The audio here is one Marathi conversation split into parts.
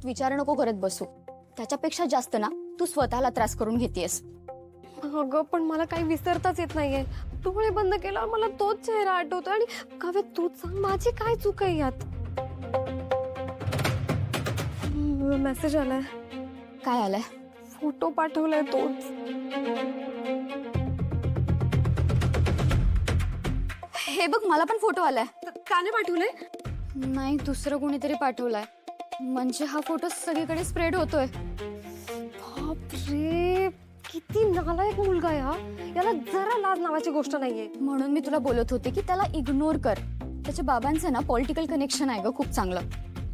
परत विचार नको करत बसू. त्याच्यापेक्षा जास्त ना तू स्वतःला त्रास करून घेतेस. अगं पण मला काही विसरताच येत नाहीये. डोळे बंद केल्यावर मला तोच चेहरा आठवतो. आणि काव्य तूच सांग, माझी काय चूक आहे यात? मेसेज आलाय. काय आलंय? फोटो पाठवलाय तोच. हे बघ, मला पण फोटो आलाय. काने पाठवलंय? नाही, दुसरं कोणीतरी पाठवलाय. म्हणजे हा फोटो सगळीकडे स्प्रेड होतोय. बापरे, किती नालायक मुलगा आहे हा. याला जरा लाज नावाची गोष्ट नाहीये. म्हणून मी तुला बोलत होते की त्याला इग्नोर कर. त्याच्या बाबांचं ना पॉलिटिकल कनेक्शन आहे ग खूप चांगलं,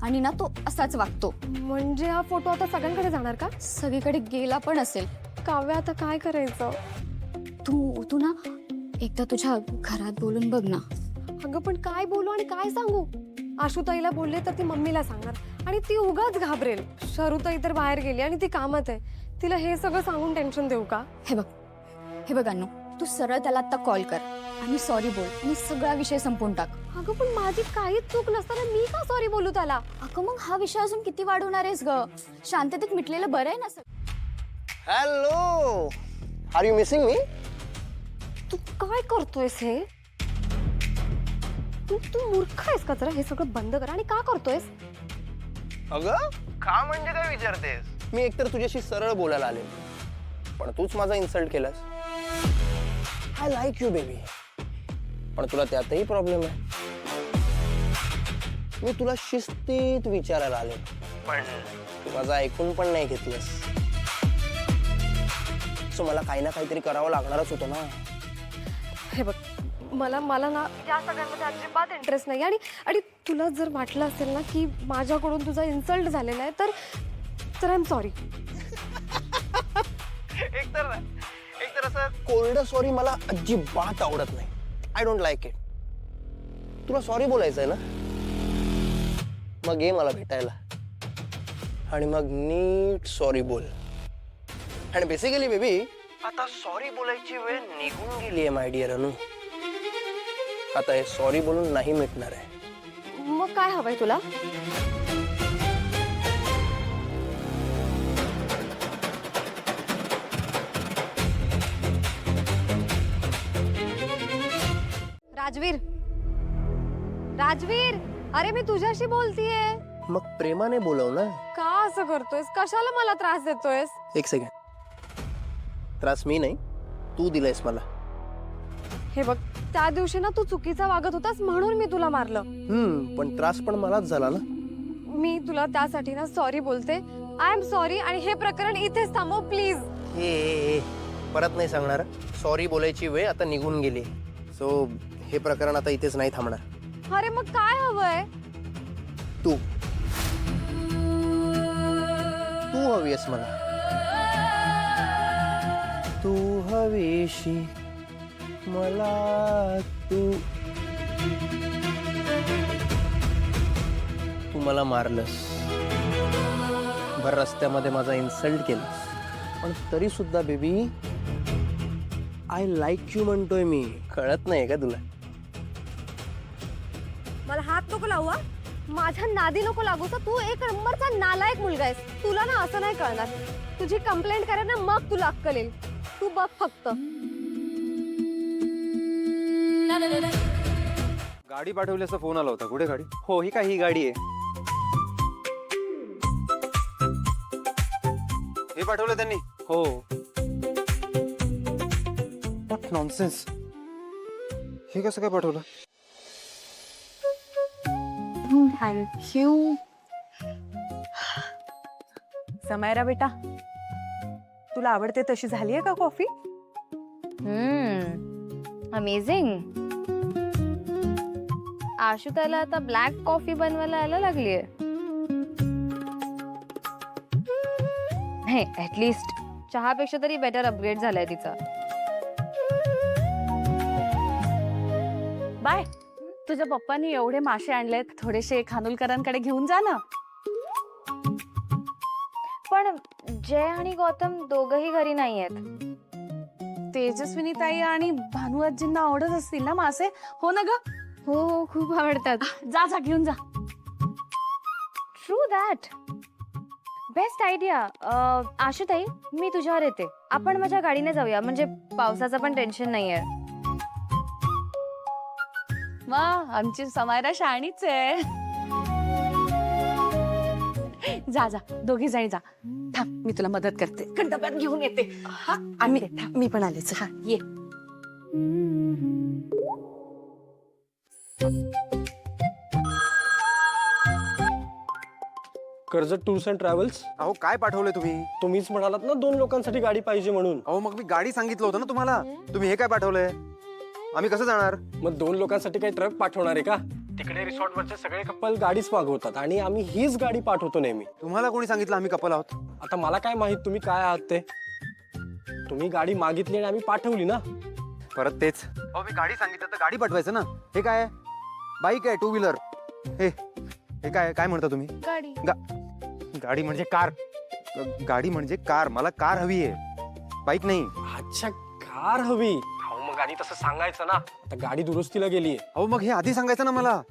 आणि ना तो असाच वागतो. म्हणजे हा फोटो आता सगळ्यांकडे जाणार का? सगळीकडे गेला पण असेल. काव्य आता काय करायचं? तू ना एकदा तुझ्या घरात बोलून बघ ना. अगं पण काय बोलू आणि काय सांगू? आशुताईला बोलले तर ती मम्मीला सांगणार आणि ती उगाच घाबरेल. शरुताई तर बाहेर गेली आणि ती कामात आहे. तिला हे सगळं सांगून टेन्शन देऊ का? हे बघ अनु, तू सरळ त्याला आता कॉल कर आणि सॉरी बोल आणि सगळा विषय संपवून टाक. अगं पण माझी काहीच चूक नसताना मी का सॉरी बोलू त्याला? अगं मग हा विषय अजून किती वाढवणार आहेस ग? शांततेत मिटलेलं बरं आहे ना सगळं. Hello, are you missing me? तू काय करतोयस हे? तू मूर्ख आहेस का? जरा हे सगळं बंद कर. आणि का करतोयस? अगं का म्हणजे काय विचारतेस? मी एकतर तुझ्याशी सरळ बोलायला आले, पण तूच माझा इन्सल्ट केलास. आय लाईक यू बेबी, पण तुला त्यातही प्रॉब्लेम आहे. मी तुला शिस्तीत विचारायला आले, पण तू माझं ऐकून पण नाही घेतलंस. सो मला काही ना काहीतरी करावं लागणारच होतं ना. हे बघ, मला ना या सगळ्यांमध्ये अजिबात इंटरेस्ट नाही. आणि तुला जर वाटलं असेल ना की माझ्याकडून तुझा इन्सल्ट झालेला आहे तर आय एम सॉरी. एकतर असं कोल्ड सॉरी मला अजिबात आवडत नाही. I don't like it. तुला सॉरी बोलायचंय ना, मग ये मला भेटायला आणि मग नीट सॉरी बोल. आणि बेसिकली बेबी, आता सॉरी बोलायची वेळ निघून गेली आहे माय डिअर अनु. आता हे सॉरी बोलून नाही मिटणार आहे. मग काय हवंय तुला? राजवीर, अरे मी तुझ्याशी बोलतीये. मग प्रेमाने बोलव ना. का असं करतोयस? कशाला मला त्रास देतोयस? एक सेकंड. त्रास मी नाही, तू दिलायस मला. हे बघ, त्या दिवशी ना तू चुकीचा वागत होतास म्हणून मी तुला मारलं. पण त्रास पण मलाच झाला ना. मी तुला त्यासाठी ना सॉरी बोलते. I am sorry. आणि हे प्रकरण इथेच थांबव प्लीज. ए परत नाही सांगणार. सॉरी बोलायची वेळ आता निघून गेली. सो हे प्रकरण आता इथेच नाही थांबणार. अरे मग काय हवंय? तू हवी आहेस मला. तू हवीशी मला. तू मला मारलंस, भर रस्त्यामध्ये माझा इन्सल्ट केलंस, पण तरी सुद्धा बेबी आय लाईक यू म्हणतोय मी. कळत नाही का तुला? मला हात नको लावू. माझ्या नादी नको लागू. तर तू एक नंबरचा नालायक मुलगा आहेस. तुला ना असं नाही कळणार. तुझी कंप्लेंट करेन ना मग तुला अक्कल येईल. तू बघ फक्त. गाडी पाठवल्याचा फोन आला होता. कुठे गाडी? हो, ही काय, ही गाडी आहे. हे पाठवलं त्यांनी? हो. What nonsense. हे कसं काय पाठवलं? थँक्यू. समायरा बेटा, तुला आवडते तशी झाली आहे का कॉफी? अमेझिंग. आशुताला आता ब्लॅक कॉफी बनवायला यायला लागलीये. नाही, ऍटलीस्ट चहापेक्षा तरी बेटर अपग्रेड झालाय तिचा. बाय, तुझ्या पप्पांनी एवढे मासे आणलेत, थोडेसे खानोलकरांकडे घेऊन जा ना. पण जय आणि गौतम दोघही घरी नाहीयेत. तेजस्विनी ताई आणि भानू आजींना आवडत असतील ना मासे? हो ना ग? हो, खूप आवडतात. जा जा घेऊन जा. True that. Best idea. आशुताई, मी तुझ्यावर येते. आपण माझ्या गाडीने जाऊया, म्हणजे पावसाचं पण टेन्शन नाहीये. वा, आमची समायरा शाणीच आहे. जा जा, दोघी जणी जा. थांब, मी तुला मदत करते. डब्यात घेऊन येते. हा, मी पण आलेच. हा, ये. Karjat tours and travels. अहो काय पाठवलंय तुम्ही? तुम्हीच म्हणालात ना 2 लोकांसाठी गाडी पाहिजे म्हणून. अहो मग मी गाडी सांगितलं होतं ना तुम्हाला. तुम्ही हे काय पाठवलंय? आम्ही कसं जाणार? मग 2 लोकांसाठी काही ट्रक पाठवणार आहे का? तिकडे रिसॉर्टवरचे सगळे कपल गाडीच मागवतात आणि आम्ही हीच गाडी पाठवतो नेहमी. तुम्हाला कोणी सांगितलं आम्ही कपल आहोत? आता मला काय माहित तुम्ही काय आहात ते. तुम्ही गाडी मागितली आणि आम्ही पाठवली ना. परत तेच. अहो मी गाडी सांगितलं तर गाडी पाठवायचं ना. हे काय बाईक आहे, 2 व्हीलर. हे काय काय म्हणता तुम्ही? गाडी. गाडी म्हणजे कार. गाडी म्हणजे कार. मला कार हवी आहे, बाईक नाही. अच्छा, कार हवी. अहो मग गाडी तसं सांगायचं ना. आता गाडी दुरुस्तीला गेलीये. अहो मग हे आधी सांगायचं ना मला.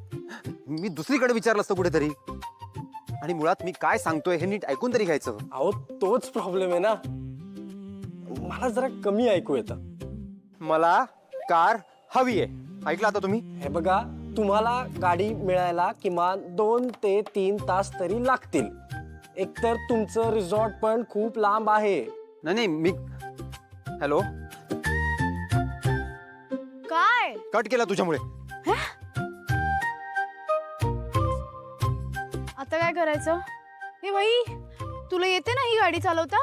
मी दुसरीकडे विचारलं असतं कुठेतरी. आणि मुळात मी काय सांगतोय हे नीट ऐकून तरी घ्यायचं. अहो तोच प्रॉब्लेम आहे ना. मला जरा कमी ऐकू येतं. मला कार हवी आहे. ऐकलं आता तुम्ही? हे बघा, तुम्हाला गाडी मिळायला किमान 2 ते 3 तास तरी लागतील. एकतर तुमचं रिसॉर्ट पण खूप लांब आहे. नाही मी हॅलो काय? कट केला तुझ्यामुळे. आता काय करायचं? हे बाई, तुला येते ना ही गाडी चालवता?